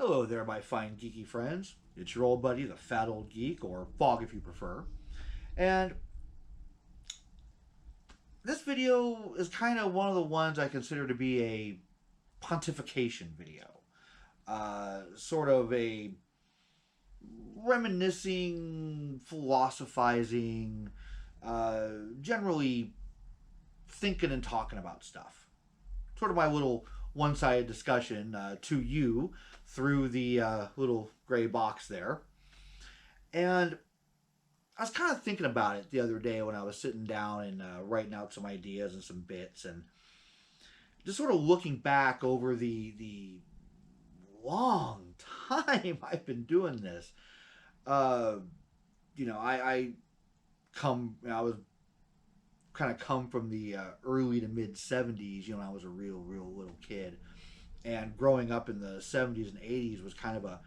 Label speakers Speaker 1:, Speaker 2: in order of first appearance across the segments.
Speaker 1: Hello there, my fine geeky friends. It's your old buddy, the Fat Old Geek, or Fog if you prefer. And this video is kind of one of the ones I consider to be a pontification video. Sort of a reminiscing, philosophizing, generally thinking and talking about stuff. Sort of my little one-sided discussion to you through the little gray box there. And I was kind of thinking about it the other day when I was sitting down and writing out some ideas and some bits, and just sort of looking back over the long time I've been doing this. I was kind of come from the early to mid 70s, when I was a real little kid. And growing up in the 70s and 80s was kind of a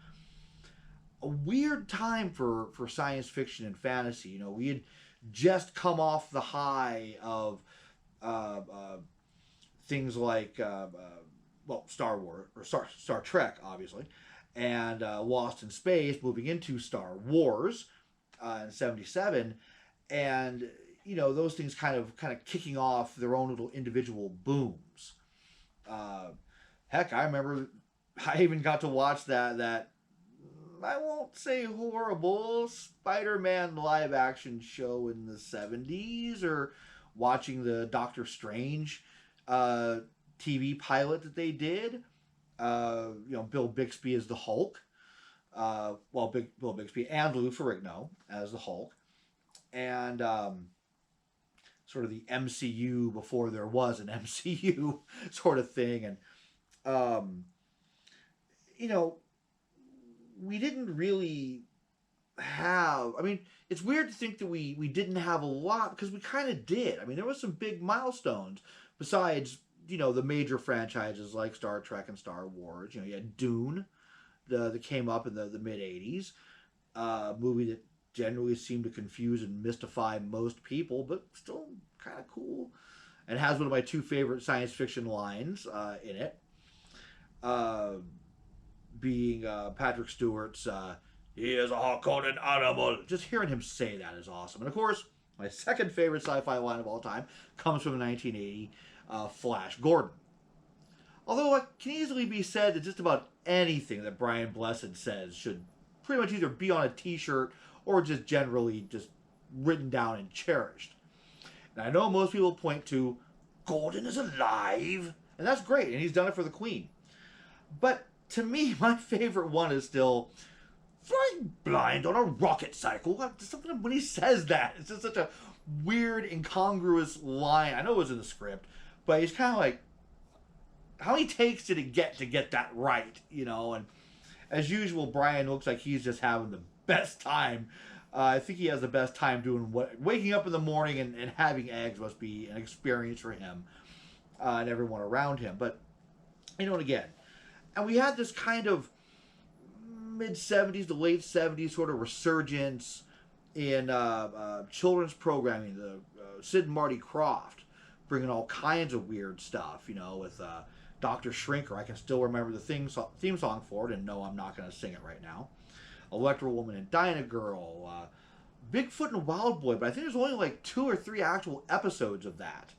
Speaker 1: weird time for science fiction and fantasy. We had just come off the high of things like Star Wars, or Star Trek, obviously, and Lost in Space, moving into Star Wars in 77. And those things kind of kicking off their own little individual booms. Heck, I remember I even got to watch that I won't say horrible Spider-Man live action show in the 70s, or watching the Doctor Strange TV pilot that they did. Bill Bixby as the Hulk. Bill Bixby and Lou Ferrigno as the Hulk. And sort of the MCU before there was an MCU sort of thing. And, we didn't really have, it's weird to think that we didn't have a lot, because we kind of did. There was some big milestones besides, the major franchises like Star Trek and Star Wars. You had Dune that came up in the mid 80s, movie that generally seemed to confuse and mystify most people, but still kind of cool. And has one of my two favorite science fiction lines in it, being Patrick Stewart's, "He is a hard-coded animal." Just hearing him say that is awesome. And of course, my second favorite sci-fi line of all time comes from 1980, Flash Gordon. Although it can easily be said that just about anything that Brian Blessed says should pretty much either be on a t-shirt or just generally just written down and cherished. And I know most people point to, Gordon is alive, and that's great, and he's done it for the Queen. But to me, my favorite one is still flying blind on a rocket cycle. Something when he says that, it's just such a weird, incongruous line. I know it was in the script, but he's kind of like, how many takes did it get to get that right? And as usual, Brian looks like he's just having the best time. I think he has the best time doing waking up in the morning and having eggs must be an experience for him and everyone around him. But, and again, and we had this kind of mid-70s to late 70s sort of resurgence in children's programming. The Sid and Marty Krofft bringing all kinds of weird stuff, with Dr. Shrinker. I can still remember the theme song for it, and no, I'm not going to sing it right now. Electro Woman and Dyna Girl, Bigfoot and Wild Boy, but I think there's only like 2 or 3 actual episodes of that.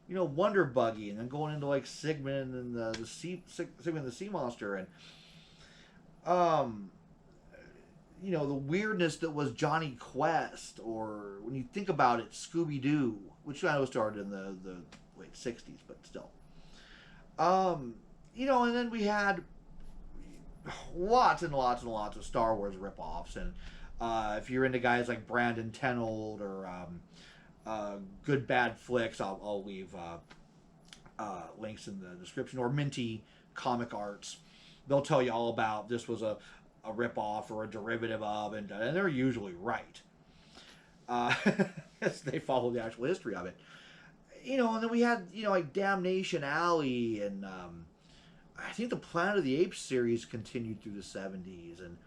Speaker 1: Wonder Buggy, and then going into like Sigmund and the Sigmund the Sea Monster, and the weirdness that was Johnny Quest, or when you think about it, Scooby Doo, which I know started in the late 60s, but still. And then we had lots and lots and lots of Star Wars ripoffs, and if you're into guys like Brandon Tenold or Good Bad Flicks, I'll leave links in the description, or Minty Comic Arts. They'll tell you all about this was a ripoff or a derivative of, and they're usually right. They follow the actual history of it. And then we had, like Damnation Alley, and I think the Planet of the Apes series continued through the 70s, and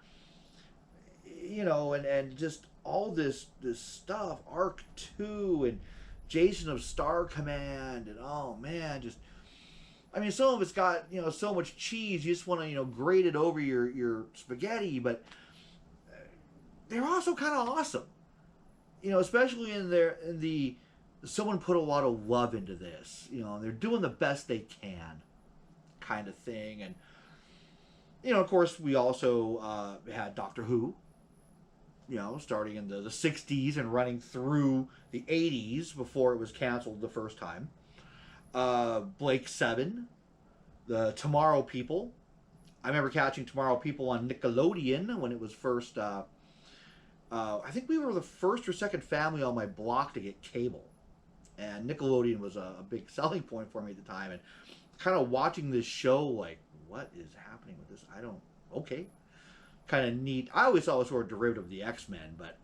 Speaker 1: and just all this stuff, Arc 2 and Jason of Star Command, and oh man, just I mean, some of it's got, so much cheese you just want to, grate it over your spaghetti, but they're also kind of awesome. Especially in the someone put a lot of love into this, and they're doing the best they can kind of thing. And of course, we also had Doctor Who, starting in the 60s and running through the 80s before it was canceled the first time. Blake 7, the Tomorrow People. I remember catching Tomorrow People on Nickelodeon when it was first. I think we were the first or second family on my block to get cable, and Nickelodeon was a big selling point for me at the time. And kind of watching this show, like, what is happening with this? Okay, kind of neat. I always thought it was sort of derivative of the X-Men, but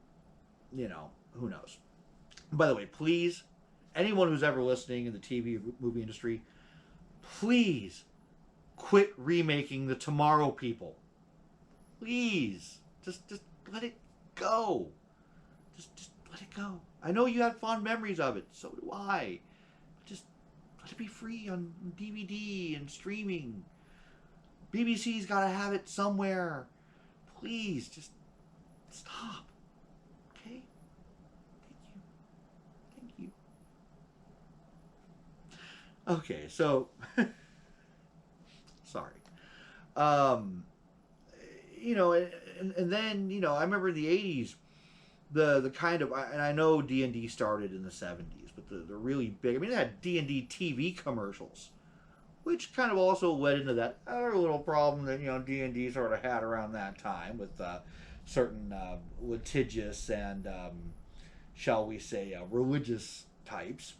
Speaker 1: who knows? By the way, please, anyone who's ever listening in the TV movie industry, please quit remaking the Tomorrow People. Please, just let it go. Just let it go. I know you had fond memories of it, so do I. Just let it be free on DVD and streaming. BBC's got to have it somewhere. Please, just stop. Okay? Thank you. Okay, so sorry. And then, I remember in the 80s, the kind of, and I know D&D started in the 70s, but the really big, I mean, they had D&D TV commercials, which kind of also led into that other little problem that, D&D sort of had around that time with certain litigious and, shall we say, religious types.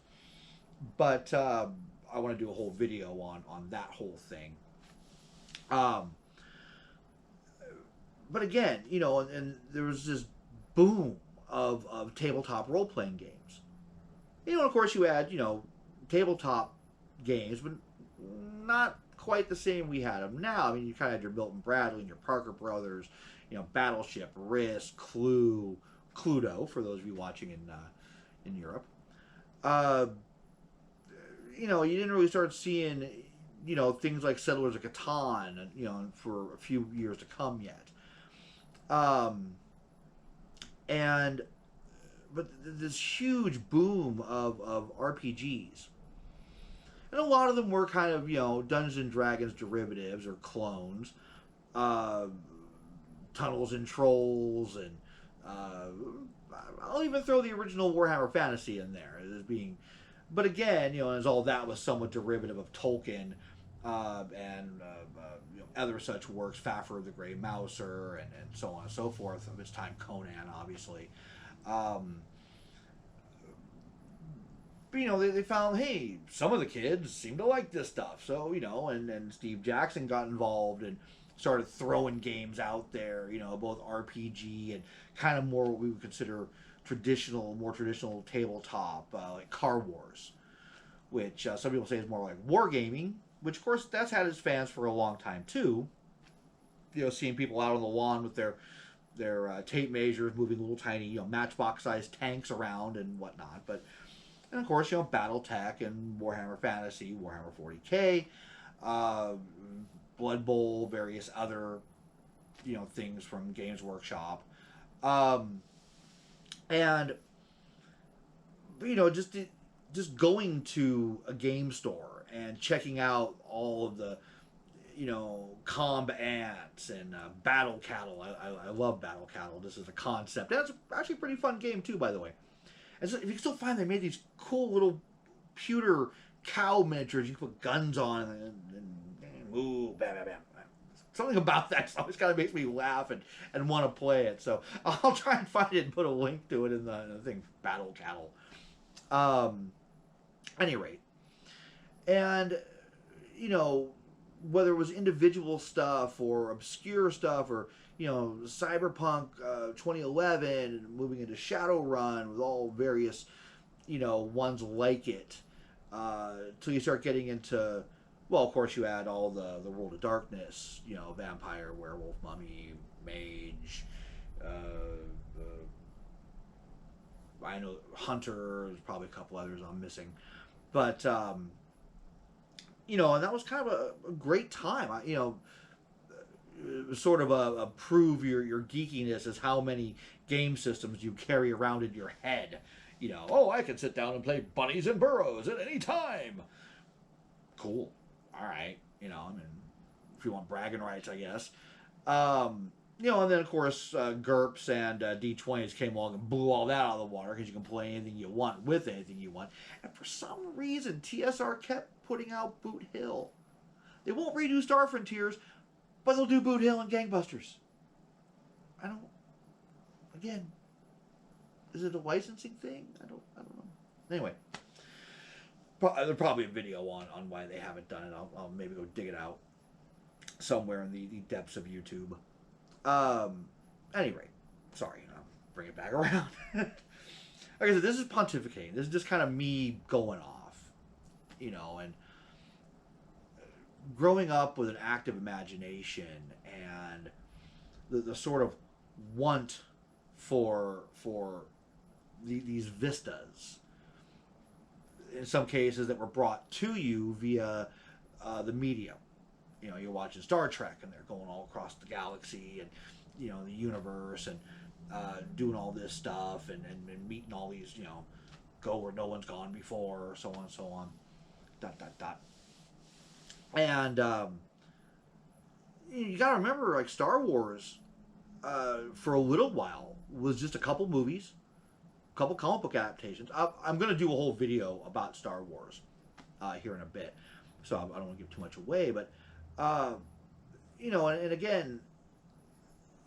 Speaker 1: But I want to do a whole video on that whole thing. But again, and there was this boom of tabletop role-playing games. Of course you had, tabletop games, but not quite the same we had them now. I mean, you kind of had your Milton Bradley and your Parker Brothers, Battleship, Risk, Clue, Cluedo, for those of you watching in Europe. You didn't really start seeing, things like Settlers of Catan, for a few years to come yet. But this huge boom of RPGs, and a lot of them were kind of, Dungeons and Dragons derivatives or clones, Tunnels and Trolls, and I'll even throw the original Warhammer Fantasy in there as being, but again, as all that was somewhat derivative of Tolkien, and other such works, Fafhrd the Grey Mouser, and so on and so forth, of its time, Conan, obviously. But, they found, hey, some of the kids seem to like this stuff. So, and Steve Jackson got involved and started throwing games out there, both RPG and kind of more what we would consider more traditional tabletop, like Car Wars, which some people say is more like wargaming, which, of course, that's had its fans for a long time, too. Seeing people out on the lawn with their tape measures, moving little tiny, matchbox-sized tanks around and whatnot. And, of course, BattleTech and Warhammer Fantasy, Warhammer 40K, Blood Bowl, various other, things from Games Workshop. Just going to a game store and checking out all of the, comb ants and battle cattle. I love battle cattle. This is a concept. And it's actually a pretty fun game too, by the way. And so if you can still find, they made these cool little pewter cow miniatures you can put guns on and ooh, bam, bam, bam. Something about that always kind of makes me laugh and want to play it. So I'll try and find it and put a link to it in the thing, Battle Cattle. Any rate. And, whether it was individual stuff or obscure stuff or, Cyberpunk 2011 and moving into Shadowrun with all various, ones like it, till you start getting into, well, of course you add all the World of Darkness, Vampire, Werewolf, Mummy, Mage, I know Hunter, there's probably a couple others I'm missing. But, And that was kind of a great time. It was sort of a prove your geekiness as how many game systems you carry around in your head. Oh, I can sit down and play Bunnies and Burrows at any time. Cool. All right. If you want bragging rights, I guess. And then of course GURPS and D20s came along and blew all that out of the water because you can play anything you want with anything you want. And for some reason, TSR kept putting out Boot Hill. They won't redo Star Frontiers, but they'll do Boot Hill and Gangbusters. Again, is it a licensing thing? I don't know. Anyway, there's probably a video on why they haven't done it. I'll maybe go dig it out somewhere in the depths of YouTube. Anyway, sorry, bring it back around. Like I said, this is pontificating. This is just kind of me going off, and growing up with an active imagination and the sort of want for these vistas, in some cases that were brought to you via the media. You're watching Star Trek and they're going all across the galaxy and the universe and doing all this stuff and meeting all these go where no one's gone before, so on and so on. ... And you gotta remember, like, Star Wars for a little while was just a couple movies, a couple comic book adaptations. I'm gonna do a whole video about Star Wars here in a bit, so I don't want to give too much away, but and again,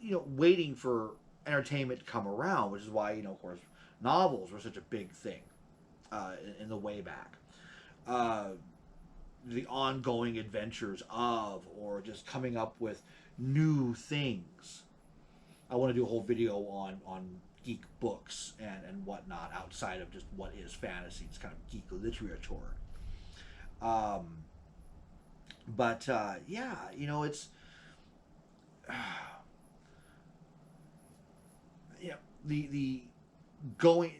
Speaker 1: waiting for entertainment to come around, which is why, of course, novels were such a big thing in the way back. The ongoing adventures of, or just coming up with new things. I want to do a whole video on geek books and whatnot outside of just what is fantasy. It's kind of geek literature. But yeah, it's the going.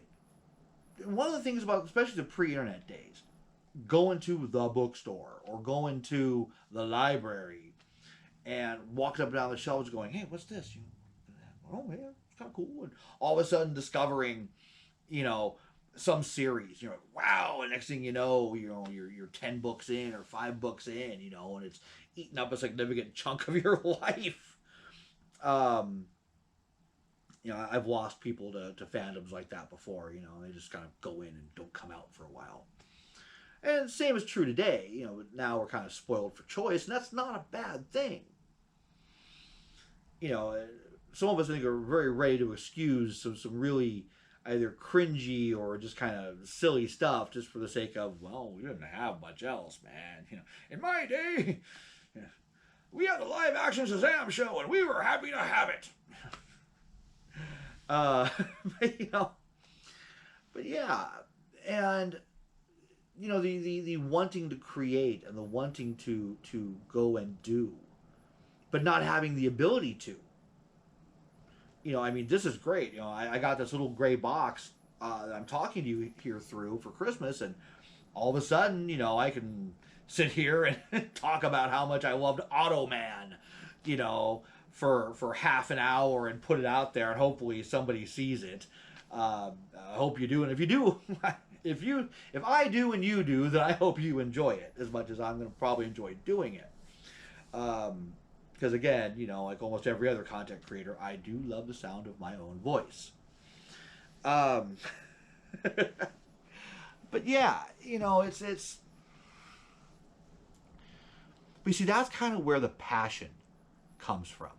Speaker 1: One of the things about, especially the pre-internet days, going to the bookstore or going to the library and walking up and down the shelves going, hey, what's this? Oh man, it's kind of cool. And all of a sudden discovering, some series, wow, and next thing you're 10 books in or 5 books in, and it's eating up a significant chunk of your life. I've lost people to fandoms like that before. They just kind of go in and don't come out for a while. And the same is true today. Now we're kind of spoiled for choice, and that's not a bad thing. Some of us, I think, are very ready to excuse some really either cringy or just kind of silly stuff just for the sake of, well, we didn't have much else, man. In my day, we had the live action Shazam show, and we were happy to have it. But yeah, and the wanting to create and the wanting to go and do, but not having the ability to. This is great. I got this little gray box that I'm talking to you here through for Christmas, and all of a sudden, I can sit here and talk about how much I loved Automan, for half an hour and put it out there, and hopefully somebody sees it. I hope you do, and if you do, if I do and you do, then I hope you enjoy it as much as I'm going to probably enjoy doing it. Because again, like almost every other content creator, I do love the sound of my own voice. But yeah, it's. But you see, that's kind of where the passion comes from.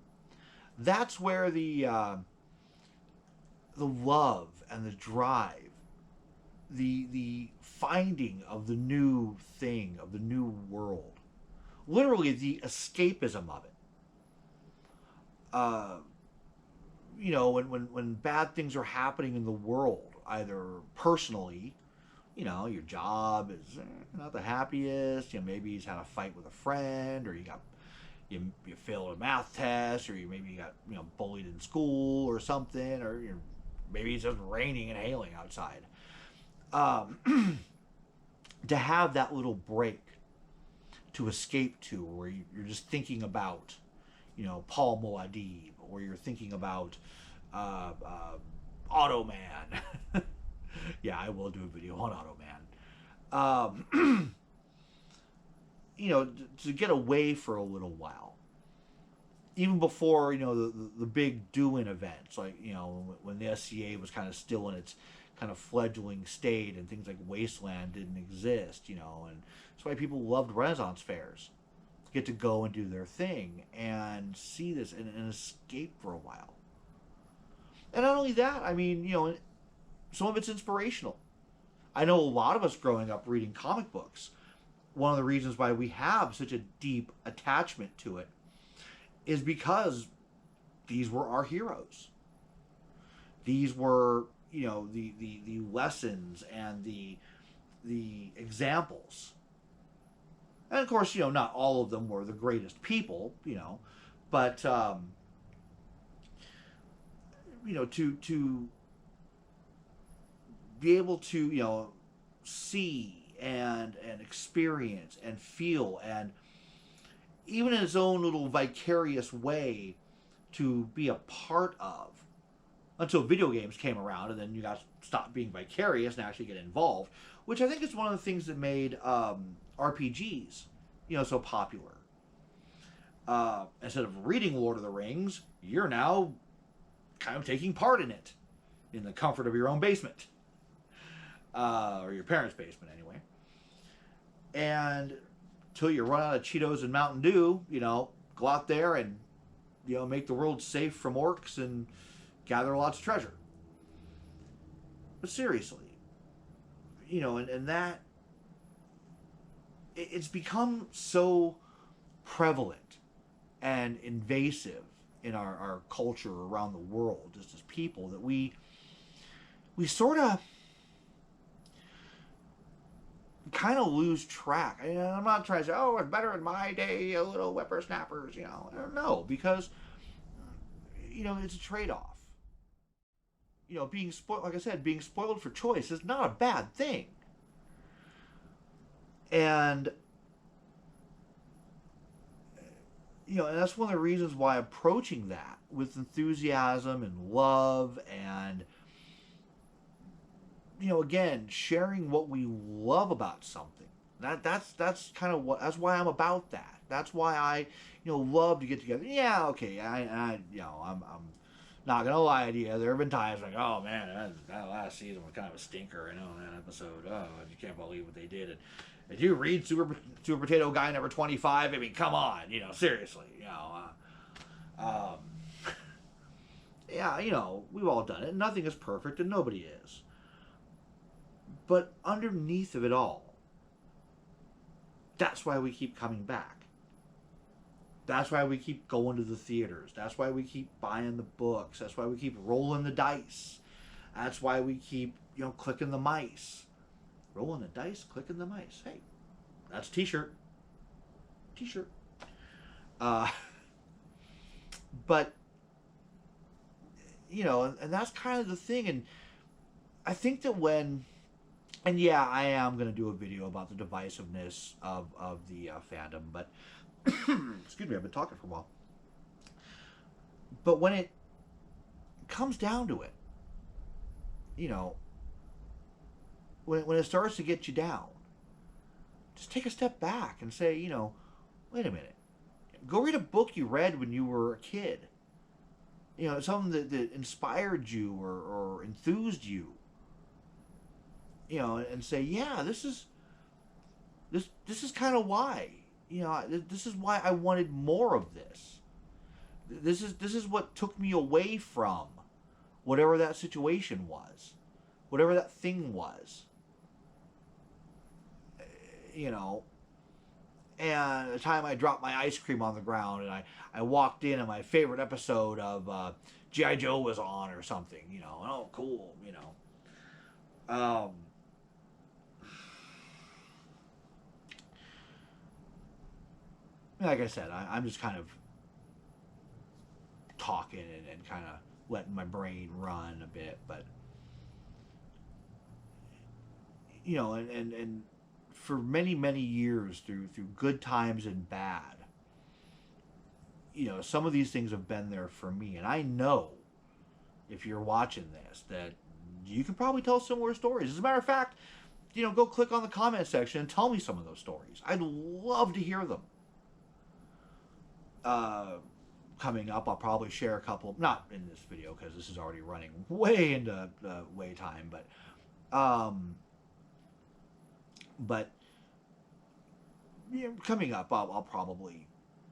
Speaker 1: That's where the love and the drive, the finding of the new thing, of the new world, literally the escapism of it. When bad things are happening in the world, either personally, your job is not the happiest, maybe he's had a fight with a friend, or you failed a math test, or maybe you got bullied in school or something, or maybe it's just raining and hailing outside. To have that little break to escape to, where you're just thinking about, Paul Moadib, or you're thinking about Automan. Yeah, I will do a video on Automan. To get away for a little while. Even before, the big do-in events, like, when the SCA was kind of still in its kind of fledgling state and things like Wasteland didn't exist, and that's why people loved Renaissance fairs. Get to go and do their thing and see this and escape for a while. And not only that, I mean, some of it's inspirational. I know a lot of us growing up reading comic books, one of the reasons why we have such a deep attachment to it is because these were our heroes. These were, the lessons and the examples. And of course, not all of them were the greatest people, but to be able to, see and experience and feel, and even in his own little vicarious way to be a part of, until video games came around, and then you guys stopped being vicarious and actually get involved, which I think is one of the things that made RPGs, so popular. Instead of reading Lord of the Rings, you're now kind of taking part in it, in the comfort of your own basement. Or your parents' basement, anyway. And till you run out of Cheetos and Mountain Dew, go out there and, make the world safe from orcs and gather lots of treasure. But seriously, and that, it's become so prevalent and invasive in our culture around the world, just as people, that we sort of kind of lose track. I'm not trying to say, oh, it's better in my day, you little whippersnappers, No, because, it's a trade-off. Being spoiled, like I said, being spoiled for choice is not a bad thing. And, and that's one of the reasons why approaching that with enthusiasm and love and, again, sharing what we love about something. That's kind of that's why I'm about that. That's why I, love to get together. Yeah, okay, I'm not gonna lie to you. There have been times like, oh man, that last season was kind of a stinker. That episode. Oh, you can't believe what they did. And did you read Super Potato Guy number 25? I mean, come on, seriously, yeah, we've all done it. Nothing is perfect, and nobody is. But underneath of it all, that's why we keep coming back. That's why we keep going to the theaters. That's why we keep buying the books. That's why we keep rolling the dice. That's why we keep, clicking the mice. Rolling the dice, clicking the mice. Hey, that's a t-shirt. T-shirt. But, and that's kind of the thing. And I think that and yeah, I am going to do a video about the divisiveness of the fandom, but excuse me, I've been talking for a while. But when it comes down to it, when it starts to get you down, just take a step back and say, wait a minute. Go read a book you read when you were a kid. Something that inspired you or enthused you. And say, yeah, this is kind of why. This is why I wanted more of this. This is what took me away from whatever that situation was, whatever that thing was. And the time I dropped my ice cream on the ground and I walked in and my favorite episode of G.I. Joe was on or something, oh, cool, like I said, I'm just kind of talking and kind of letting my brain run a bit, but and for many, many years, through good times and bad, some of these things have been there for me. And I know, if you're watching this, that you can probably tell similar stories. As a matter of fact, go click on the comment section and tell me some of those stories. I'd love to hear them. Coming up, I'll probably share a couple, not in this video because this is already running way into way time, but coming up, I'll probably,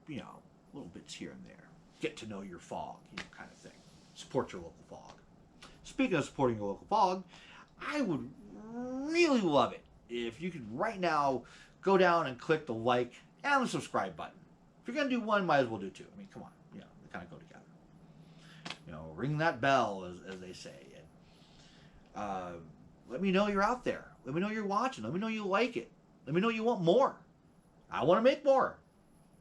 Speaker 1: little bits here and there, get to know your fog, kind of thing. Support your local fog. Speaking of supporting your local fog, I would really love it if you could right now go down and click the like and the subscribe button. If you're gonna do one, might as well do two. I mean, come on, they kind of go together. Ring that bell, as they say, and let me know you're out there. Let me know you're watching. Let me know you like it. Let me know you want more. I want to make more.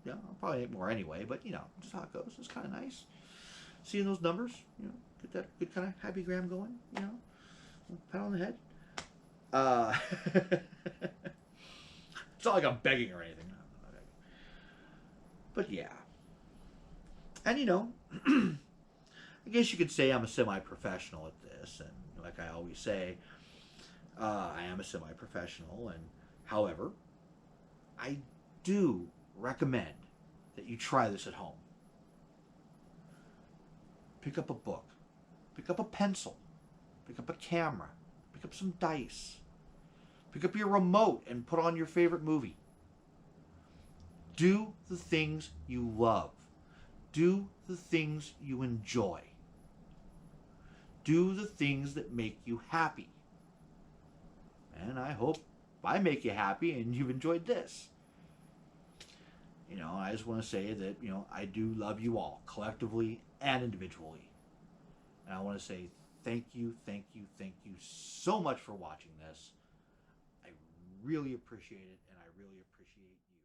Speaker 1: I'll probably make more anyway, but just how it goes. It's kind of nice seeing those numbers. Get that good kind of happy gram going. Pat on the head. It's not like I'm begging or anything. But yeah. And I guess you could say I'm a semi-professional at this, and like I always say, I am a semi-professional, and however, I do recommend that you try this at home. Pick up a book, pick up a pencil, pick up a camera, pick up some dice, pick up your remote and put on your favorite movie. Do the things you love. Do the things you enjoy. Do the things that make you happy. And I hope I make you happy and you've enjoyed this. I just want to say that, I do love you all, collectively and individually. And I want to say thank you so much for watching this. I really appreciate it, and I really appreciate you.